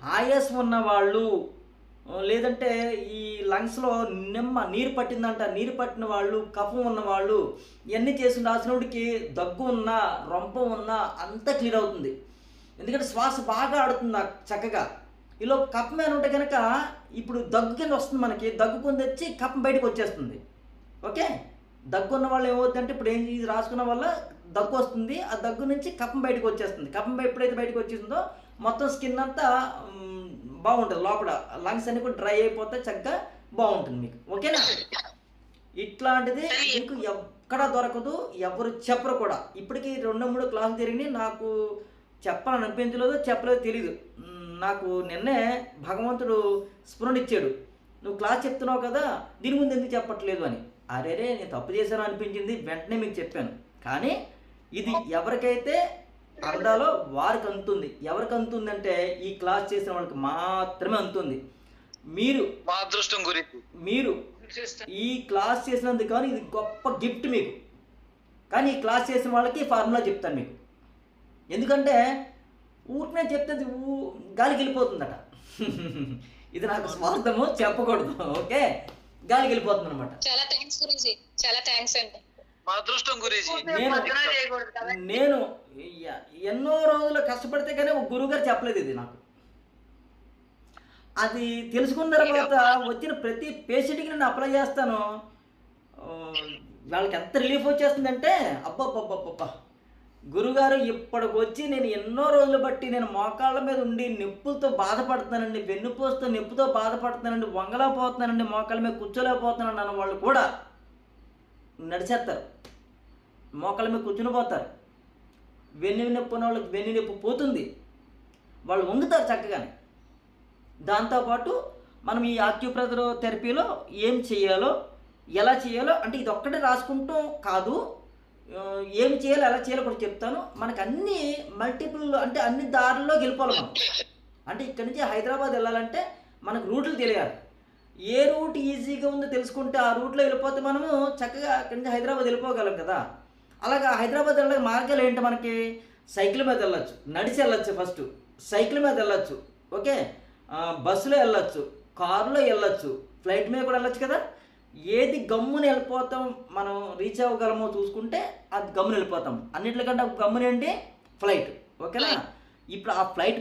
ఆయాసం ఉన్నవాళ్ళు లేదంటే ఈ లంగ్స్‌లో నీరు పట్టిందంట. నీరు పట్టిన వాళ్ళు, కఫం ఉన్నవాళ్ళు ఇయన్నీ చేసి రాసినోడికి దగ్గు ఉన్నా, రొంప ఉన్నా అంతా క్లియర్ అవుతుంది. ఎందుకంటే శ్వాస బాగా ఆడుతుంది నాకు చక్కగా. ఈలోపు కఫం ఏమైనా ఉంటే గనక ఇప్పుడు దగ్గు కింద వస్తుంది మనకి. దగ్గు కింద వచ్చి కఫం బయటకొచ్చేస్తుంది. ఓకే. దగ్గున్న వాళ్ళు ఏమవుద్దంటే ఇప్పుడు ఇది రాసుకున్న వల్ల దగ్గొస్తుంది. ఆ దగ్గు నుంచి కఫం బయటకొచ్చేస్తుంది. కఫం ఎప్పుడైతే బయటకొచ్చేసిందో మొత్తం స్కిన్ అంతా బాగుంటుంది. లోపల లంగ్స్ అన్నీ కూడా డ్రై అయిపోతాయి. చక్కగా బాగుంటుంది మీకు. ఓకేనా? ఇట్లాంటిది మీకు ఎక్కడా దొరకదు. ఎవరు చెప్పరు కూడా. ఇప్పటికి 2, 3 క్లాసులు జరిగినాయి. నాకు చెప్పాలని అనిపించలేదు. చెప్పలేదో తెలీదు. నాకు నిన్నే భగవంతుడు స్ఫురణిచ్చాడు. నువ్వు క్లాస్ చెప్తున్నావు కదా! దీని ముందు ఎందుకు చెప్పట్లేదు అని. అరెరే! నేను తప్పు చేశాను అనిపించింది. వెంటనే మీకు చెప్పాను. కానీ ఇది ఎవరికైతే అందాలో వారికి అందుతుంది. ఎవరికి అందుతుందంటే ఈ క్లాస్ చేసిన వాళ్ళకి మాత్రమే అందుతుంది. మీరు మా అదృష్టం గురించి మీరు ఈ క్లాస్ చేసినందుకు కానీ ఇది గొప్ప గిఫ్ట్ మీకు. కానీ ఈ క్లాస్ చేసిన వాళ్ళకి ఫార్ములా చెప్తాను మీకు. ఎందుకంటే ఊరికనే చెప్తే అది గాలికి వెళ్ళిపోతుందట. ఇది నాకు స్వార్థము చెప్పకూడదు. ఓకే. గాలికి వెళ్ళిపోతుంది అనమాట. చాలా థ్యాంక్స్ గురూజీ. చాలా థ్యాంక్స్ అండి. మా అదృష్టం గురించి నేను ఎన్నో రోజులు కష్టపడితే కానీ ఒక గురువుగారు చెప్పలేదు ఇది నాకు. అది తెలుసుకున్న తర్వాత వచ్చిన ప్రతి పేషెంట్కి నేను అప్లై చేస్తాను. వాళ్ళకి ఎంత రిలీఫ్ వచ్చేస్తుందంటే అబ్బబ్బబ్బబ్బబ్బా! గురుగారు ఇప్పటికొచ్చి నేను ఎన్నో రోజులు బట్టి నేను మోకాళ్ళ మీద ఉండి నొప్పులతో బాధపడుతున్నానండి, వెన్నుపూసతో నొప్పితో బాధపడుతున్నానండి, వంగలేకపోతున్నానండి, మోకాళ్ళ మీద కూర్చోలేకపోతున్నాను అన్న వాళ్ళు కూడా నడిచేస్తారు. మోకాళ్ళ మీద కూర్చుని పోతారు. వెన్ను నొప్పి ఉన్న వాళ్ళకి వెన్ను నొప్పి పోతుంది. వాళ్ళు వంగుతారు చక్కగానే. దాంతోపాటు మనం ఈ ఆక్యుప్రెషర్ థెరపీలో ఏం చేయాలో, ఎలా చేయాలో అంటే ఇది ఒక్కటే రాసుకుంటూ కాదు, ఏం చేయాలో ఎలా చేయాలో కూడా చెప్తాను. మనకు అన్ని మల్టిపుల్ అంటే అన్ని దారుల్లో వెళ్ళిపోవాలి మనం. అంటే ఇక్కడి నుంచి హైదరాబాద్ వెళ్ళాలంటే మనకు రూట్లు తెలియాలి. ఏ రూట్ ఈజీగా ఉందో తెలుసుకుంటే ఆ రూట్లో వెళ్ళిపోతే మనము చక్కగా అక్కడి నుంచి హైదరాబాద్ వెళ్ళిపోగలం కదా. అలాగా హైదరాబాద్ వెళ్ళడానికి మార్గాలు ఏంటి మనకి? సైకిల్ మీద వెళ్ళొచ్చు, నడిచి వెళ్ళొచ్చు, ఫస్ట్ సైకిల్ మీద వెళ్ళొచ్చు, ఓకే, బస్సులో వెళ్ళొచ్చు, కారులో వెళ్ళొచ్చు, ఫ్లైట్ మీద కూడా వెళ్ళొచ్చు కదా. ఏది గమ్మున వెళ్ళిపోతాం మనం రీచ్ అవ్వగలమో చూసుకుంటే అది గమ్మున వెళ్ళిపోతాం. అన్నిటికంటే గమ్మున ఏంటి? ఫ్లైట్. ఓకేనా? ఇప్పుడు ఆ ఫ్లైట్